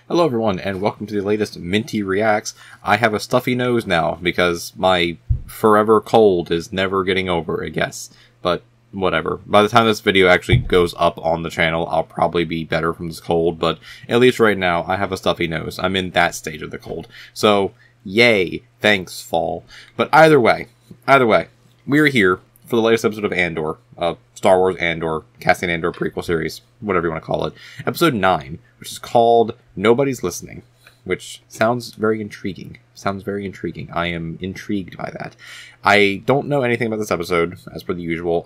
Hello everyone, and welcome to the latest Minty Reacts. I have a stuffy nose now, because my forever cold is never getting over, I guess. But, whatever. By the time this video actually goes up on the channel, I'll probably be better from this cold, but at least right now, I have a stuffy nose. I'm in that stage of the cold. So, yay, thanks, fall. But either way, we are here for the latest episode of Andor, Star Wars Andor, Cassian Andor prequel series, whatever you want to call it. Episode 9, which is called Nobody's Listening, which sounds very intriguing. I am intrigued by that. I don't know anything about this episode, as per the usual.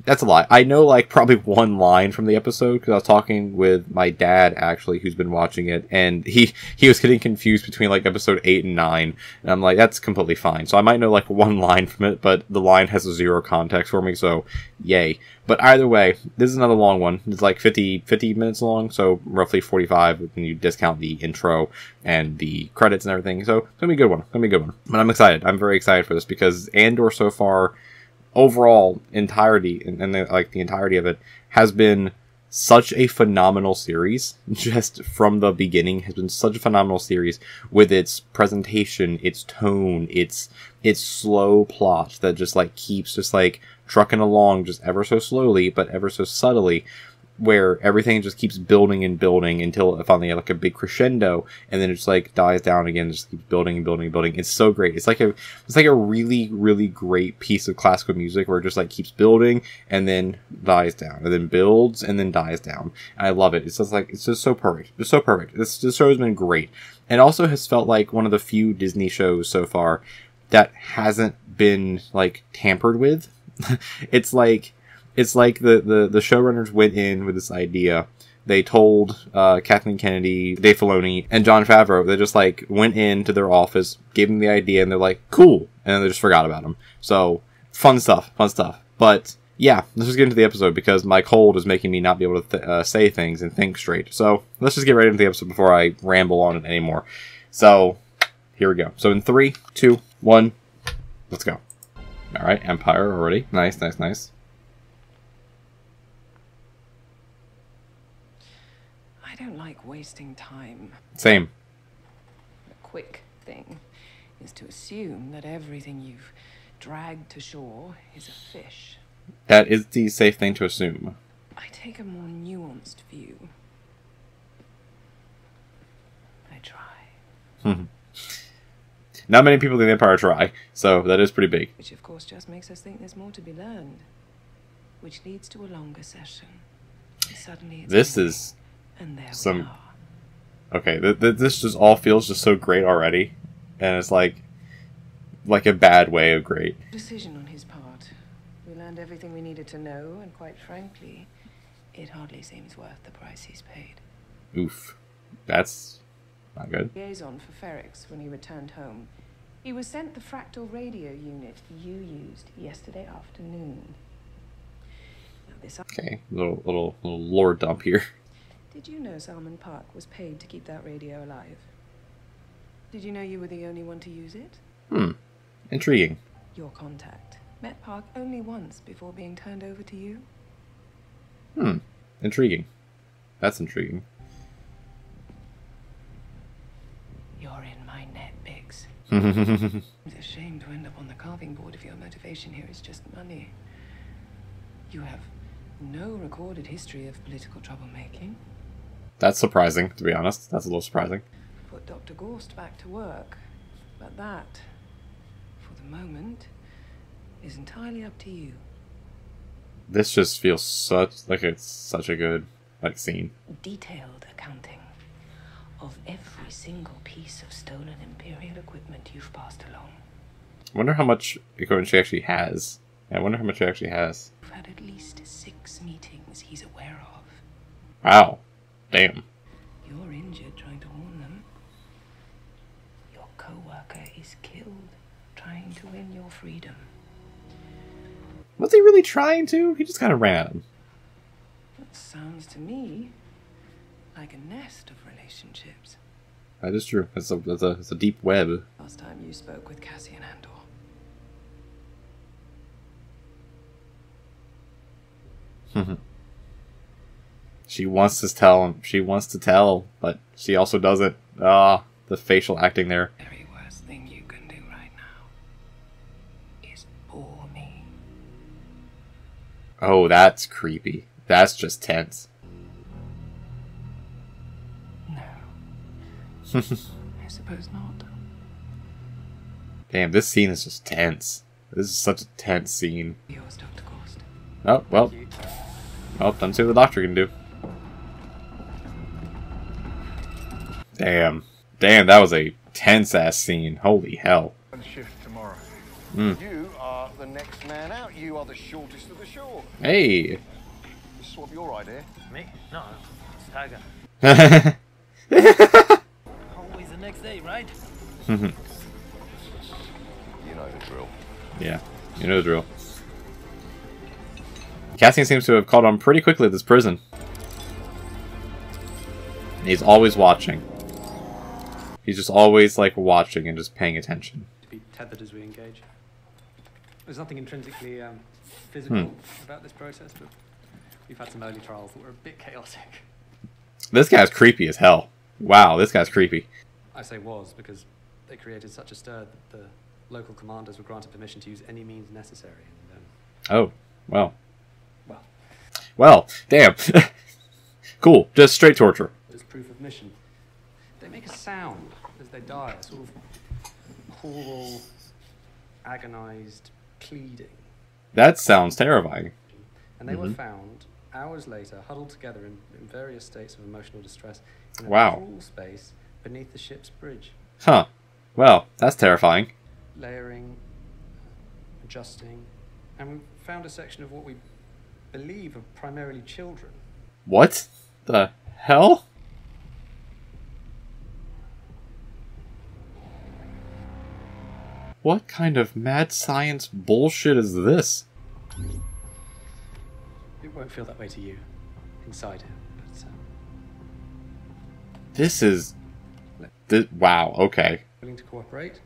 That's a lie. I know, like, probably one line from the episode, because I was talking with my dad, actually, who's been watching it, and he was getting confused between, like, episode 8 and 9, and I'm like, that's completely fine. So I might know, like, one line from it, but the line has zero context for me, so yay. But either way, this is another long one. It's like 50 minutes long, so roughly 45 when you discount the intro and the credits and everything. So it's gonna be a good one. But I'm excited. I'm very excited for this because Andor so far, overall entirety and the entirety of it has been such a phenomenal series. Just from the beginning has been such a phenomenal series with its presentation, its tone, its slow plot that just like keeps just like trucking along just ever so slowly but ever so subtly, where everything just keeps building and building until it finally like a big crescendo, and then it just like dies down again, just keeps building and building and building. It's so great. It's like a really great piece of classical music where it just like keeps building and then dies down and then builds and then dies down. And I love it. It's just so perfect. It's so perfect. This show has been great, and also has felt like one of the few Disney shows so far that hasn't been like tampered with. It's like the showrunners went in with this idea. They told Kathleen Kennedy, Dave Filoni, and Jon Favreau. They just like went into their office, gave them the idea, and they're like, "Cool," and then they just forgot about them. So fun stuff. But yeah, let's just get into the episode because my cold is making me not be able to say things and think straight. So let's just get right into the episode before I ramble on it anymore. So here we go. So in 3, 2, 1, let's go. All right, Empire already. Nice. I don't like wasting time. Same. The quick thing is to assume that everything you've dragged to shore is a fish. That is the safe thing to assume. I take a more nuanced view. I try. Not many people in the Empire try, so that is pretty big. Which of course just makes us think there's more to be learned. Which leads to a longer session. And suddenly it's This is and there some... we are. Okay, this just all feels just so great already. And it's like a bad way of great. Decision on his part. We learned everything we needed to know, and quite frankly, it hardly seems worth the price he's paid. Oof. That's not good. Liaison for Ferrex when he returned home. He was sent the fractal radio unit you used yesterday afternoon. Now this... Okay, little lore dump here. Did you know Salmon Park was paid to keep that radio alive? Did you know you were the only one to use it? Intriguing. Your contact met Park only once before being turned over to you. Intriguing. That's intriguing. You're in my net, Biggs. It's a shame to end up on the carving board if your motivation here is just money. You have no recorded history of political troublemaking. That's surprising, to be honest. That's a little surprising. Put Dr. Gorst back to work. But that, for the moment, is entirely up to you. This just feels such a good scene. Detailed accounting of every single piece of stolen Imperial equipment you've passed along. I wonder how much equipment she actually has. You've had at least 6 meetings he's aware of. Wow. Damn. You're injured trying to warn them. Your co-worker is killed trying to win your freedom. Was he really trying to? He just kind of ran at him. That sounds to me like a nest of relationships. That is true. It's a deep web. Last time you spoke with Cassian Andor. She wants to tell him. She wants to tell, but she also doesn't. Ah, the facial acting there. The very worst thing you can do right now is bore me. Oh, that's creepy. That's just tense. No. I suppose not. Damn, this scene is just tense. This is such a tense scene. Yours, Dr. Gorst. Oh, well. Well, let's see what the doctor can do. Damn. Damn, that was a tense-ass scene. Holy hell. Shift tomorrow. Mm. You are the next man out. You are the shortest of the short. Hey. This swap your idea. Me? No, it's Tiger. Always the next day, right? You know the drill. Yeah, you know the drill. Cassian seems to have caught on pretty quickly at this prison. He's always watching. He's just always, like, watching and just paying attention. To be tethered as we engage. There's nothing intrinsically physical about this process, but we've had some early trials that were a bit chaotic. This guy's creepy as hell. Wow, this guy's creepy. I say was because they created such a stir that the local commanders were granted permission to use any means necessary. And, Oh, well. well, Well, damn. Cool, just straight torture. as proof of mission, they make a sound as they die, a sort of choral, agonized pleading. That sounds terrifying. And they were found hours later, huddled together in various states of emotional distress in a Wow. crawl space beneath the ship's bridge, Huh. Well, that's terrifying. layering, adjusting, and we found a section of what we believe are primarily children. What the hell? What kind of mad science bullshit is this? It won't feel that way to you inside it, but This is... wow, okay. willing to cooperate.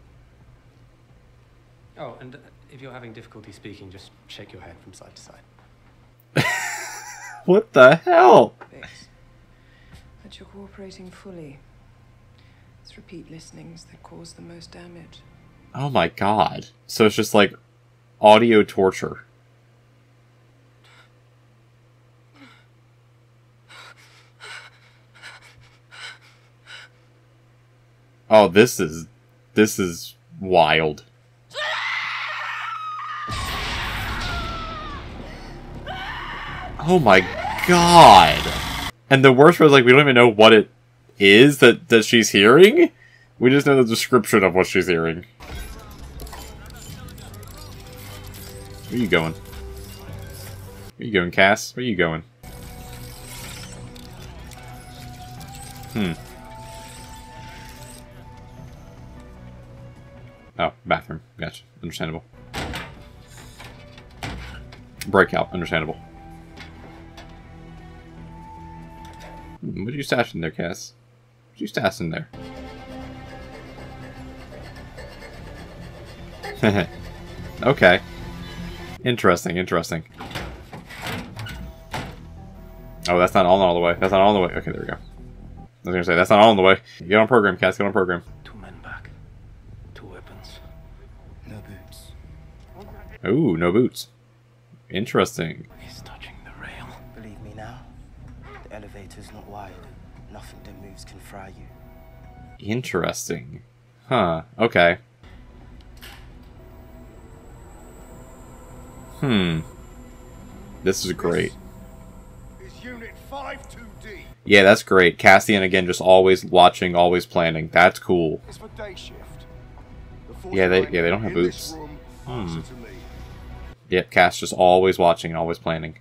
Oh, and if you're having difficulty speaking, just shake your head from side to side. What the hell? Fix. That you're cooperating fully. It's repeat listenings that cause the most damage. Oh my god. So it's just like audio torture. Oh, this is wild. Oh my god. And the worst part is, like, we don't even know what it is that she's hearing. We just know the description of what she's hearing. Where you going? Where you going, Cass? Where you going? Oh, bathroom. Gotcha. Understandable. Breakout. Understandable. What are you stashing there, Cass? What are you stashing there? Okay. Interesting, interesting. Oh, that's not all the way. That's not all the way. Okay, there we go. I was gonna say, that's not all the way. Get on program, Cass. Get on program. 2 men back. 2 weapons. No boots. Ooh, no boots. Interesting. He's touching the rail. Believe me now, the elevator's not wired. Nothing that moves can fry you. Interesting. Huh. Okay. This is great. Is Unit 5-2D. Yeah, that's great. Cassian, again, just always watching, always planning. That's cool. It's for day shift. The Yeah, they 49 don't have in this boots. room answer to me. Yep, Cass just always watching and always planning.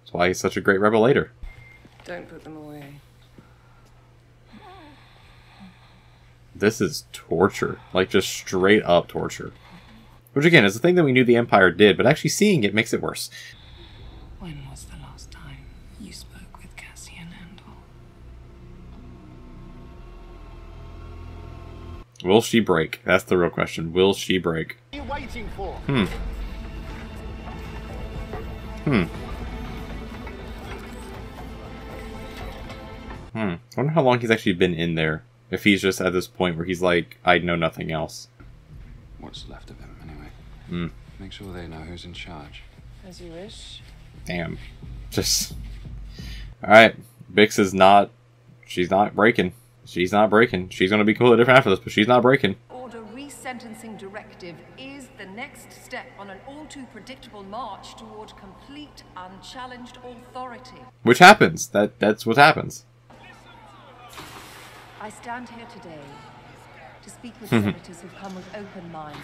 That's why he's such a great revelator. Don't put them away. This is torture. Like, just straight up torture. Which, again, is the thing that we knew the Empire did, but actually seeing it makes it worse. When was the last time you spoke with Cassian Andor? Will she break? That's the real question. Will she break? What are you waiting for? I wonder how long he's actually been in there. If he's just at this point where he's like, I know nothing else. What's left of him, anyway. Make sure they know who's in charge. As you wish. Damn. Just... Alright. Bix is not... She's not breaking. She's not breaking. She's gonna be completely different after this, but she's not breaking. Order resentencing directive is the next step on an all-too-predictable march toward complete, unchallenged authority. Which happens. That's what happens. I stand here today to speak with senators who've come with open minds.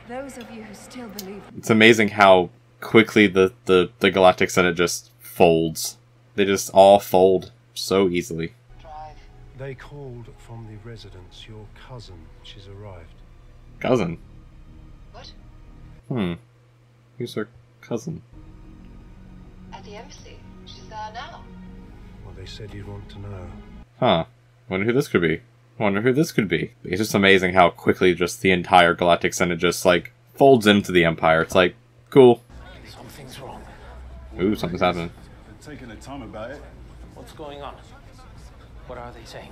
Those of you who still believe... It's amazing how quickly the Galactic Senate just folds. They just all fold so easily. They called from the residence. Your cousin, she's arrived. Cousin? What? Who's her cousin? At the embassy. She's there now. Well, they said you'd want to know. Huh. Wonder who this could be. Wonder who this could be. It's just amazing how quickly just the entire Galactic Senate just, like, folds into the Empire. It's like, cool. Something's wrong. Ooh, something's happening. They're taking their time about it. What's going on? What are they saying?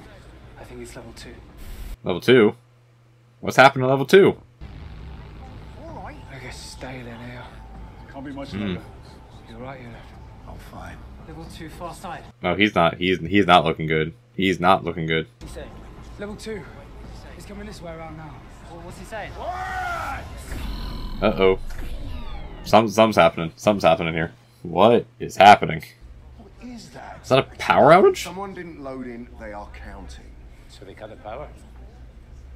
I think it's level 2. Level 2? What's happened to level 2? Alright. I guess stay there now. Can't be much longer. You're right, you're I'm fine. level 2 far side. No, he's not. He's not looking good. He's not looking good. What's he saying? Level 2. He's coming this way around now. What's he saying? Uh-oh. Something's happening. Something's happening here. What is happening? What is that? Is that a power outage? Someone didn't load in, they are counting. So they cut the power?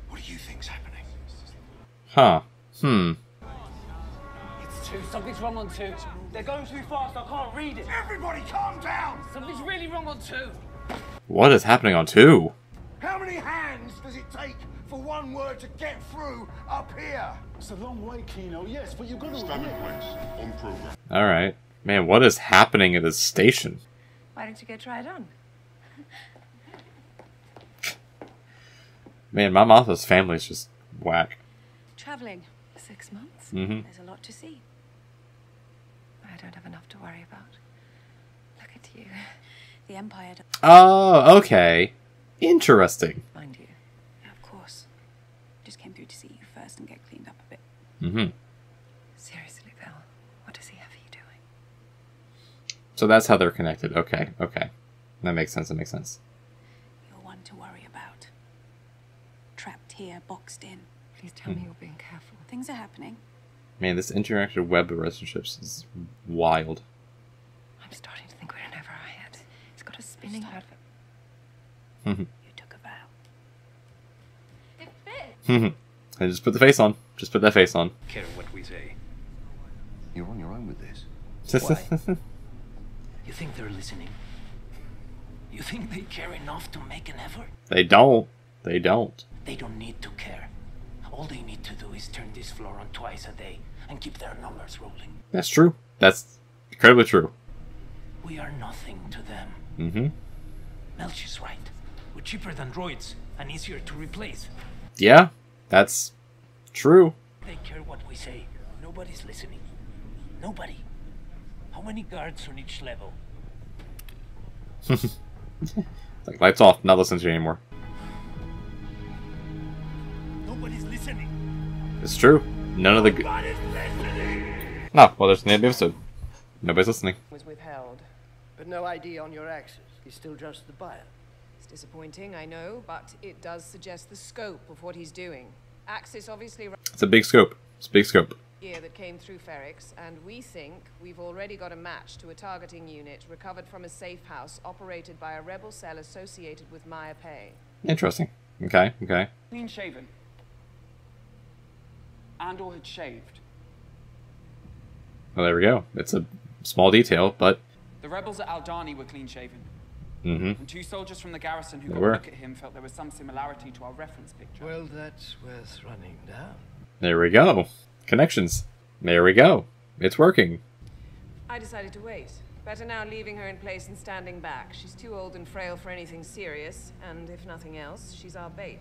What do you think's happening? Huh. It's 2. Something's wrong on 2. They're going too fast. I can't read it. Everybody calm down! Something's really wrong on 2. What is happening on 2? How many hands does it take for one word to get through up here? It's a long way, Kino, yes, but you've got to... Stand in place. On program. Alright. Man, what is happening at this station? Why don't you go try it on? Man, my Martha's family is just whack. Traveling 6 months? Mm-hmm. There's a lot to see. I don't have enough to worry about. Look at you. The Empire... Oh, okay. Interesting. Mind you. Yeah, of course. Just came through to see you first and get cleaned up a bit. Mm-hmm. Seriously, Bill, what does he have you doing? So that's how they're connected. Okay. That makes sense. You're one to worry about. Trapped here, boxed in. Please tell me you're being careful. Things are happening. Man, this interactive web of relationships is wild. I'm starting to think we're in over our head. It's got us spinning out of it. You took a vow. It fits! And just put the face on. Just put that face on. Care what we say. You're on your own with this. Why? You think they're listening? You think they care enough to make an effort? They don't. They don't. They don't need to care. All they need to do is turn this floor on twice a day and keep their numbers rolling. That's true. That's incredibly true. We are nothing to them. Mm-hmm. Melch is right. We're cheaper than droids and easier to replace. Yeah, that's true. They care what we say. Nobody's listening. Nobody. How many guards on each level? Like, lights off. Not listening to you anymore. Nobody's listening. It's true. None of the... Nobody's listening. Oh, well, there's the end of the episode. Nobody's listening. Was withheld, but no ID on your Axis. He's still just the buyer. It's disappointing, I know, but it does suggest the scope of what he's doing. Axis obviously... It's a big scope. It's a big scope. ...year that came through Ferrix, and we think we've already got a match to a targeting unit recovered from a safe house operated by a rebel cell associated with Maya Pei. Interesting. Okay. Clean shaven. Andor had shaved. Well, there we go. It's a small detail, but... The rebels at Aldani were clean shaven. Mm-hmm. And 2 soldiers from the garrison who They got were. a look at him felt there was some similarity to our reference picture. Well, that's worth running down. There we go. Connections. There we go. It's working. I decided to wait. Better now leaving her in place and standing back. She's too old and frail for anything serious, and if nothing else, she's our bait.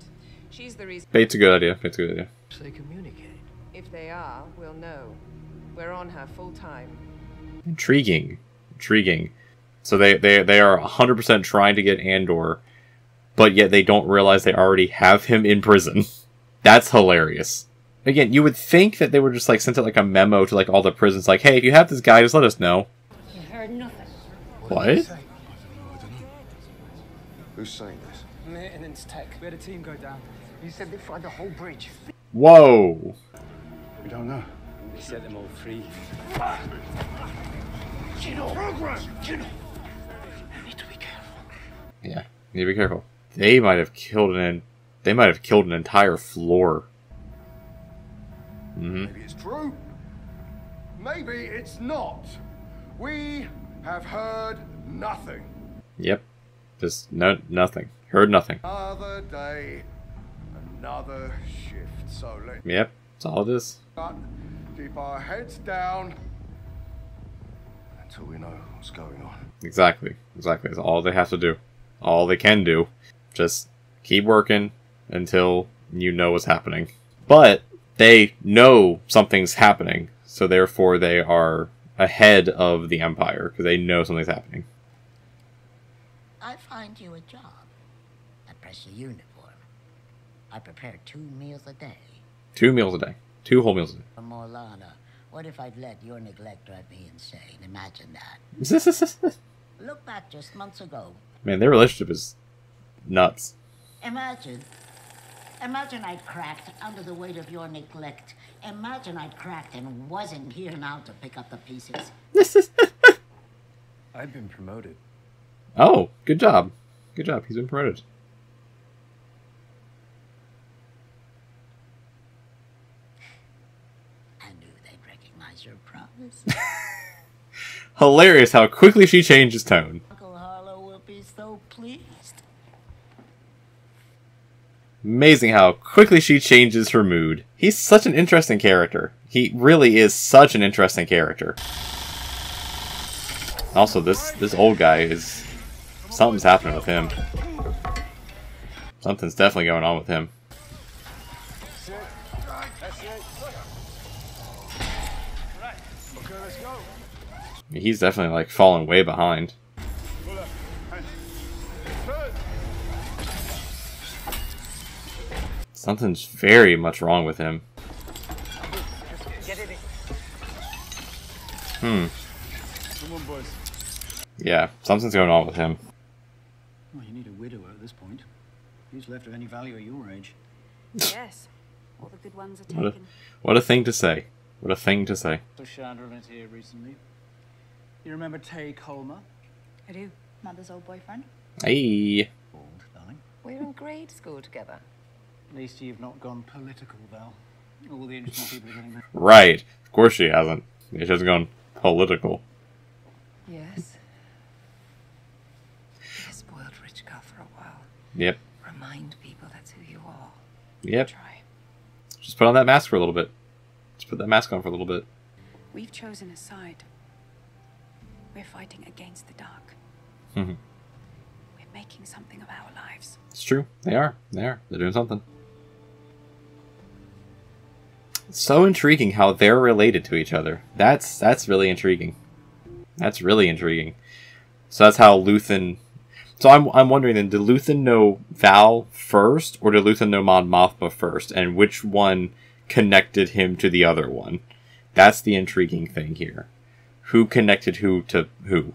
She's the reason... Bait's a good idea. Bait's a good idea. They communicate. If they are, we'll know. We're on her full time. Intriguing. So they are 100% trying to get Andor, but yet they don't realize they already have him in prison. That's hilarious. Again, you would think that they would just like send out like a memo to like all the prisons, like, hey, if you have this guy, just let us know. You heard nothing. What? Who's saying this? Maintenance tech. We had a team go down. He said they find the whole bridge. Whoa. We don't know. They set them all free. Program! You need to be careful. Yeah, you need to be careful. They might have killed an entire floor. Maybe it's true. Maybe it's not. We have heard nothing. Yep. Just nothing. Heard nothing. Another day, another shift. So let's Yep. That's all it is. keep our heads down until we know what's going on. Exactly. Exactly. That's all they have to do. All they can do. Just keep working until you know what's happening. But they know something's happening, so therefore they are ahead of the Empire, because they know something's happening. I find you a job. I press your uniform. I prepare 2 meals a day. 2 meals a day. 2 whole meals a day. Morlana, what if I'd let your neglect drive me insane? Imagine that. Look back just months ago. Man, their relationship is nuts. Imagine I'd cracked under the weight of your neglect. Imagine I'd cracked and wasn't here now to pick up the pieces. I've been promoted. Oh, good job. Good job. He's been promoted. I knew they'd recognize your promise. Hilarious how quickly she changes tone. Uncle Harlow will be so pleased. Amazing how quickly she changes her mood. He's such an interesting character. He really is such an interesting character. Also, this old guy is... Something's happening with him. Something's definitely going on with him. He's definitely like falling way behind. Something's very much wrong with him. Yeah, something's going on with him. Well, you need a widower at this point. Who's left of any value at your age? Yes. All the good ones are What a, taken. what a thing to say. What a thing to say. So Chandra went here recently. You remember Tay Colmer? I do. Mother's old boyfriend. Hey. Old, darling. We were in grade school together. At least you've not gone political, Val. All the interesting people are getting there. Right. Of course she hasn't. She hasn't gone political. Yes. Be a spoiled rich girl for a while. Yep. Remind people that's who you are. Yep. Try. Just put on that mask for a little bit. Just put that mask on for a little bit. We've chosen a side. We're fighting against the dark. Mm-hmm. We're making something of our lives. It's true. They are. They are. They're doing something. It's so intriguing how they're related to each other. That's really intriguing. That's really intriguing. So that's how Luthen... So I'm wondering then, did Luthen know Val first, or did Luthen know Mon Mothma first? And which one connected him to the other one? That's the intriguing thing here. Who connected who to who?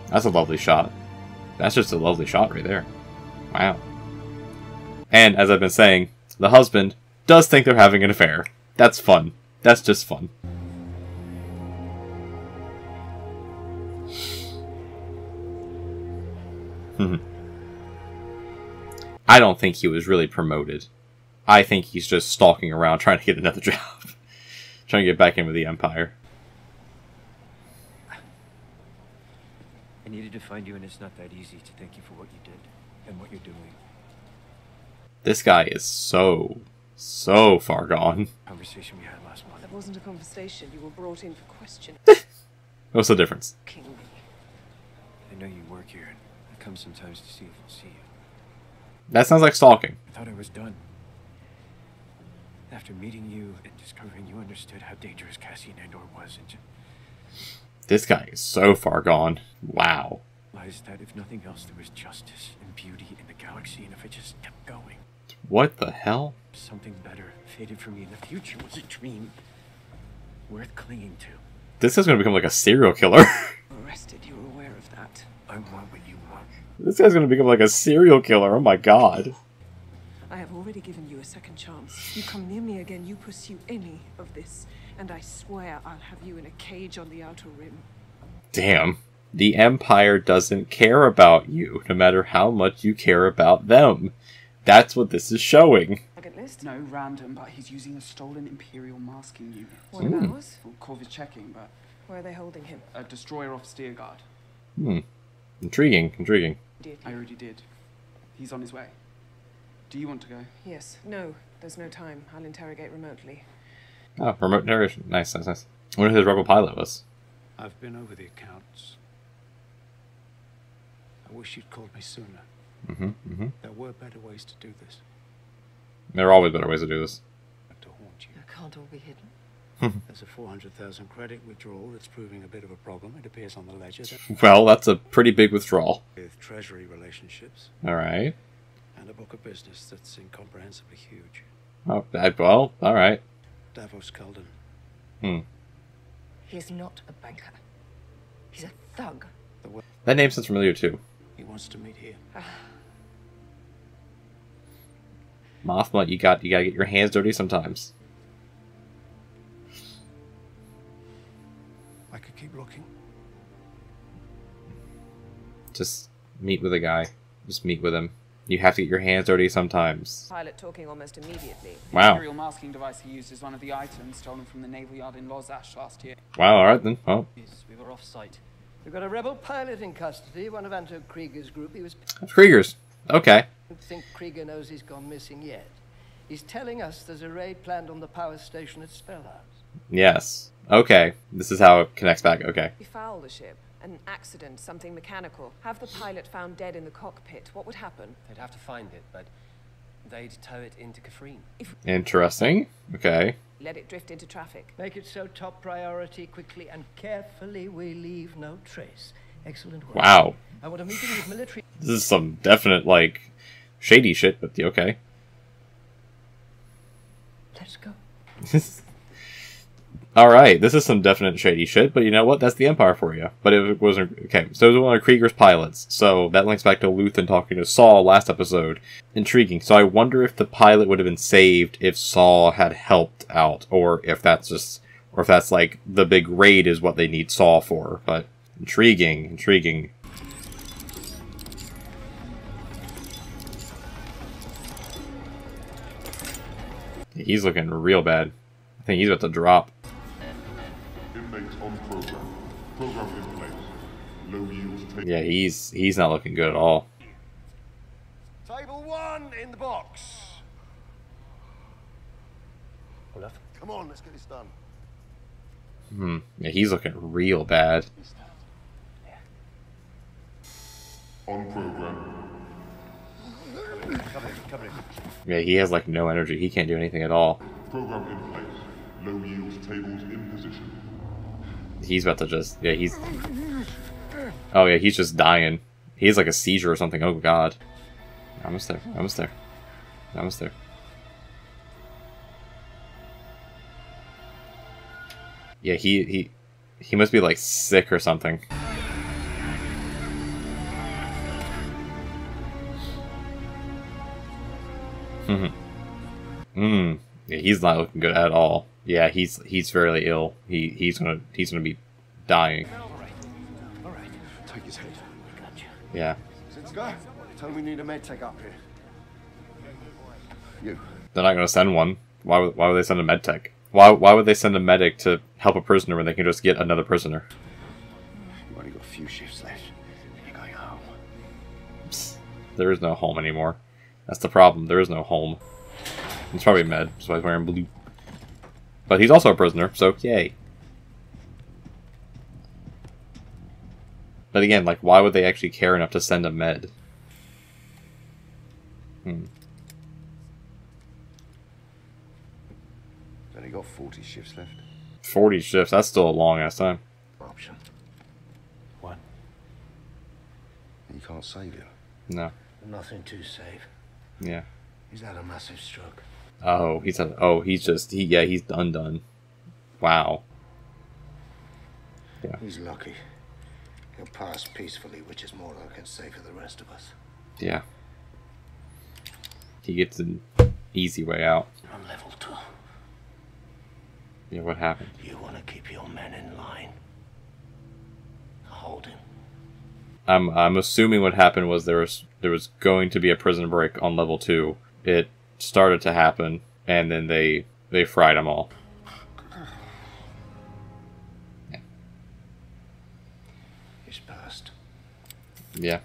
That's a lovely shot. That's just a lovely shot right there. Wow. And, as I've been saying, the husband does think they're having an affair. That's fun. That's just fun. I don't think he was really promoted. I think he's just stalking around trying to get another job. Trying to get back in with the Empire. I needed to find you, and it's not that easy to thank you for what you did and what you're doing. This guy is so far gone. Conversation we had last month. That wasn't a conversation. You were brought in for questioning. What's the difference? I know you work here, and I come sometimes to see if I'll see you. That sounds like stalking. I thought I was done. After meeting you and discovering you understood how dangerous Cassie and Andor was, and This guy is so far gone. Wow. Lies that if nothing else, there was justice and beauty in the galaxy, and if it just kept going. What the hell? Something better fated for me in the future was a dream worth clinging to. This is going to become like a serial killer. Arrested, you're aware of that. I want what you want. This guy's going to become like a serial killer. Oh my god. I have already given you a second chance. You come near me again, you pursue any of this, and I swear I'll have you in a cage on the outer rim. Damn. The Empire doesn't care about you, no matter how much you care about them. That's what this is showing. Target list? No, random, but he's using a stolen Imperial masking unit. One of ours? Well, Corv is checking, but... Where are they holding him? A destroyer off Steerguard. Intriguing, intriguing. I already did. He's on his way. Do you want to go? Yes. No, there's no time. I'll interrogate remotely. Oh, remote narration. Nice, nice, nice. I wonder who the rebel pilot was. I've been over the accounts. I wish you'd called me sooner. There were better ways to do this. There are always better ways to do this. To haunt you. It can't all be hidden. There's a 400,000 credit withdrawal that's proving a bit of a problem. It appears on the ledger. Well, that's a pretty big withdrawal. With treasury relationships. Alright. And a book of business that's incomprehensibly huge. Oh, well, alright. Davos Cullen. He's not a banker. He's a thug. That name sounds familiar too. He wants to meet here. Mothma, you gotta get your hands dirty sometimes. I could keep looking. Just meet with a guy. Just meet with him. You have to get your hands dirty sometimes. Pilot talking almost immediately. Wow. The Imperial masking device he used is one of the items stolen from the naval yard in Lozash last year. Wow, alright then. Oh. We were off-site. We've got a rebel pilot in custody, one of Andor Krieger's group. He was... Krieger's. Okay. I don't think Krieger knows he's gone missing yet. He's telling us there's a raid planned on the power station at Spellhouse. Yes. Okay. This is how it connects back. Okay. We foul the ship. An accident, something mechanical. Have the pilot found dead in the cockpit. What would happen? They'd have to find it, but they'd tow it into Kafrine. Interesting. Okay. Let it drift into traffic. Make it so top priority, quickly and carefully we leave no trace. Excellent work. Wow. I want a meeting with military... This is some definite, like, shady shit, but okay. Let's go. Alright, this is some definite shady shit, but you know what? That's the Empire for you. But it wasn't... Okay, so it was one of Krieger's pilots, so that links back to Luthen talking to Saul last episode. Intriguing. So I wonder if the pilot would have been saved if Saul had helped out, or if that's just... Or if that's, like, the big raid is what they need Saul for, but... Intriguing, intriguing. He's looking real bad. I think he's about to drop. Inmates on program. Program in place. Low yields. Yeah, he's not looking good at all. Table 1 in the box. Olaf. Come on, let's get this done. Yeah, he's looking real bad. On program. Cover him. Yeah, he has like no energy. He can't do anything at all. Program in place. Low yields tables in position. He's about to just... Yeah, he's... Oh yeah, he's just dying. He has like a seizure or something. Oh god. Almost there. Almost there. Almost there. Yeah, he must be like sick or something. Yeah, he's not looking good at all. Yeah, he's very ill. He's gonna be dying. All right. Take his head. Gotcha. Yeah. Sitzka, tell him we need a med tech up here. You. They're not gonna send one. Why would they send a med tech? Why would they send a medic to help a prisoner when they can just get another prisoner? You've only got a few shifts left, and you're going home. Psst, there is no home anymore. That's the problem. There is no home. He's probably med, so he's wearing blue. But he's also a prisoner, so yay. But again, like, why would they actually care enough to send a med? Only got 40 shifts left. 40 shifts, that's still a long ass time. Option. We can't save him. No. Nothing to save. Yeah. He's had a massive stroke. Oh, he's undone. Wow. Yeah. He's lucky. He'll pass peacefully, which is more than I can say for the rest of us. Yeah. He gets an easy way out. On level 2. Yeah, what happened? You want to keep your men in line. Hold him. I'm assuming what happened was there was going to be a prison break on level 2. It started to happen, and then they fried them all. Yeah. He's passed. Yeah.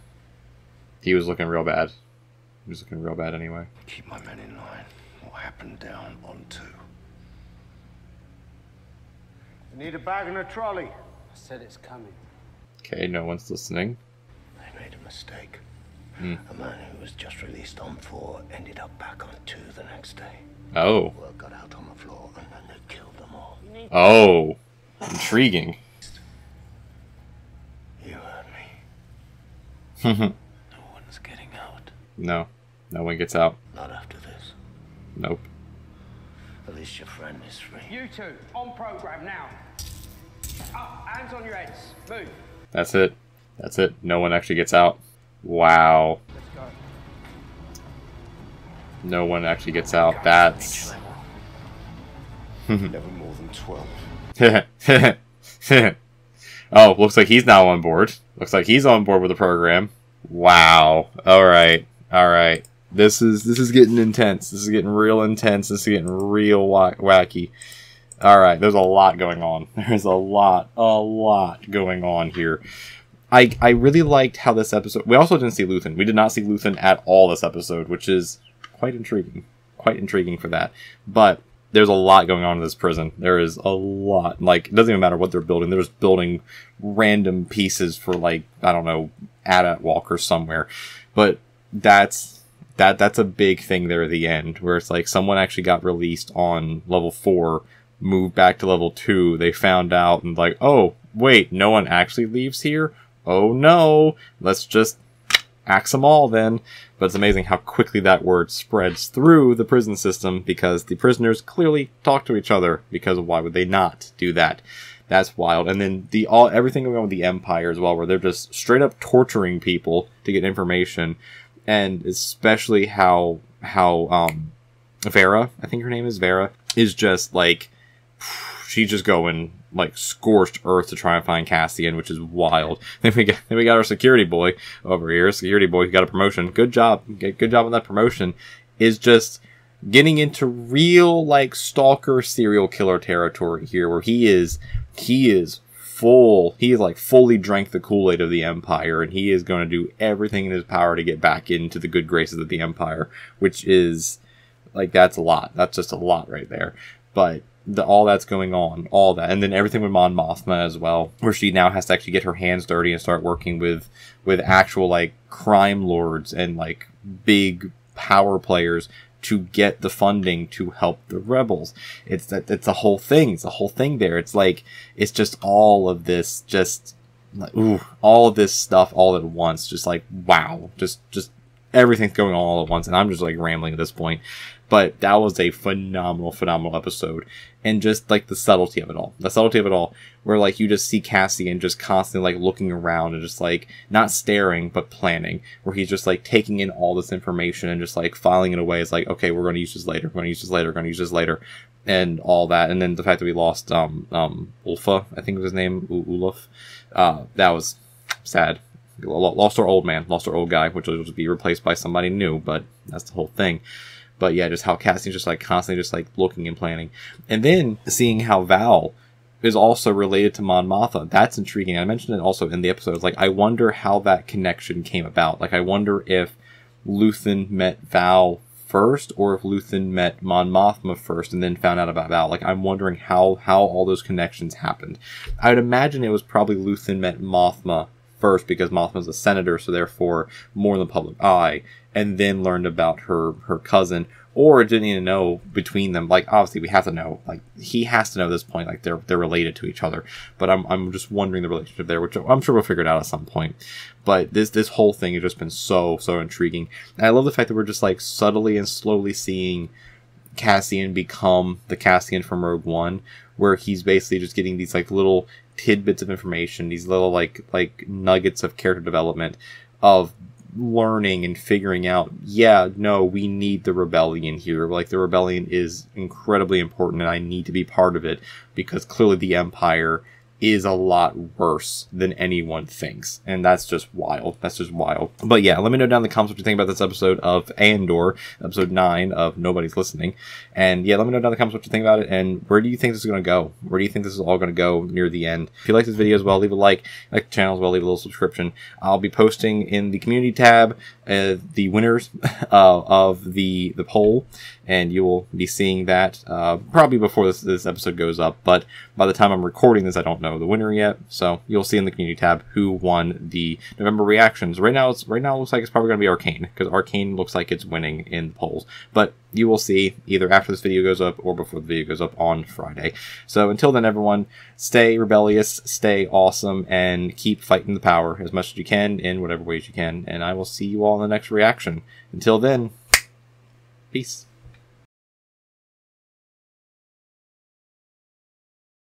He was looking real bad. He was looking real bad anyway. Keep my men in line. What happened down on 2? I need a bag and a trolley. I said it's coming. Okay, no one's listening. They made a mistake. A man who was just released on 4 ended up back on 2 the next day. Oh. Word got out on the floor and then they killed them all. Oh. Intriguing. You heard me. No one's getting out. No. No one gets out. Not after this. Nope. At least your friend is free. You two, on program now. Up, hands on your heads. Move. That's it. That's it. No one actually gets out. Wow. Let's go. No one actually gets out. That's... Never more than 12. Oh, looks like he's now on board. Looks like he's on board with the program. Wow. Alright. Alright. This is getting intense. This is getting real intense. This is getting real wacky. Alright, there's a lot going on. There's a lot going on here. I really liked how this episode... We also didn't see Luthen. We did not see Luthen at all this episode, which is quite intriguing. Quite intriguing for that. But there's a lot going on in this prison. There is a lot. Like, it doesn't even matter what they're building. They're just building random pieces for, like, I don't know, AT-AT walkers somewhere. But that's a big thing there at the end, where it's like someone actually got released on level 4, moved back to level 2, they found out, and like, oh, wait, no one actually leaves here? Oh no, let's just axe them all then. But it's amazing how quickly that word spreads through the prison system, because the prisoners clearly talk to each other, because why would they not do that? That's wild. And then everything going on with the Empire as well, where they're just straight up torturing people to get information. And especially how Vera, I think her name is Vera, is just like, she's just going like scorched earth to try and find Cassian, which is wild. Then we got our security boy over here. Security boy who got a promotion. Good job. Good job on that promotion. Is just getting into real like stalker serial killer territory here, where he is like fully drank the Kool-Aid of the Empire, and he is going to do everything in his power to get back into the good graces of the Empire, which is like, that's a lot. That's just a lot right there. But all that's going on, all that, and then everything with Mon Mothma as well, where she now has to actually get her hands dirty and start working with actual like crime lords and like big power players to get the funding to help the rebels. It's a whole thing. It's a whole thing there. It's like, it's just all of this, just all of this stuff all at once. Just like, wow, just everything's going on all at once, and I'm just like rambling at this point. But that was a phenomenal episode. And just like the subtlety of it all. Where like you just see Cassian just constantly like looking around and just like not staring, but planning. Where he's just like taking in all this information and just like filing it away. It's like, okay, we're going to use this later. We're going to use this later. We're going to use this later. And all that. And then the fact that we lost Ulfa, I think was his name, Ulaf. That was sad. Lost our old man. Lost our old guy, which will just be replaced by somebody new. But that's the whole thing. But yeah, just how Cassian's just like constantly just like looking and planning. And then seeing how Val is also related to Mon Mothma. That's intriguing. I mentioned it also in the episode. Like, I wonder how that connection came about. Like, I wonder if Luthen met Val first, or if Luthen met Mon Mothma first and then found out about Val. Like, I'm wondering how all those connections happened. I would imagine it was probably Luthen met Mothma first because Mothma's a senator, so therefore more in the public eye, and then learned about her cousin, or didn't even know between them. Like, obviously we have to know, like, he has to know at this point, like, they're related to each other, but I'm just wondering the relationship there, which I'm sure we'll figure it out at some point. But this whole thing has just been so intriguing. And I love the fact that we're just, like, subtly and slowly seeing Cassian become the Cassian from Rogue One, where he's basically just getting these, like, little tidbits of information, these little, like nuggets of character development, of learning and figuring out, yeah, no, we need the rebellion here. Like, the rebellion is incredibly important and I need to be part of it, because clearly the Empire is a lot worse than anyone thinks. And that's just wild. That's just wild. But yeah, let me know down in the comments what you think about this episode of Andor, episode 9 of Nobody's Listening. And yeah, let me know down in the comments what you think about it, and where do you think this is going to go? Where do you think this is all going to go near the end? If you like this video as well, leave a like the channel as well, leave a little subscription. I'll be posting in the community tab the winners of the poll, and you will be seeing that probably before this episode goes up. But by the time I'm recording this, I don't know the winner yet, so you'll see in the community tab who won the November reactions. Right now it looks like it's probably going to be Arcane, because Arcane looks like it's winning in the polls. But you will see either after this video goes up or before the video goes up on Friday. So until then, everyone, stay rebellious, stay awesome, and keep fighting the power as much as you can in whatever ways you can. And I will see you all in the next reaction. Until then, peace.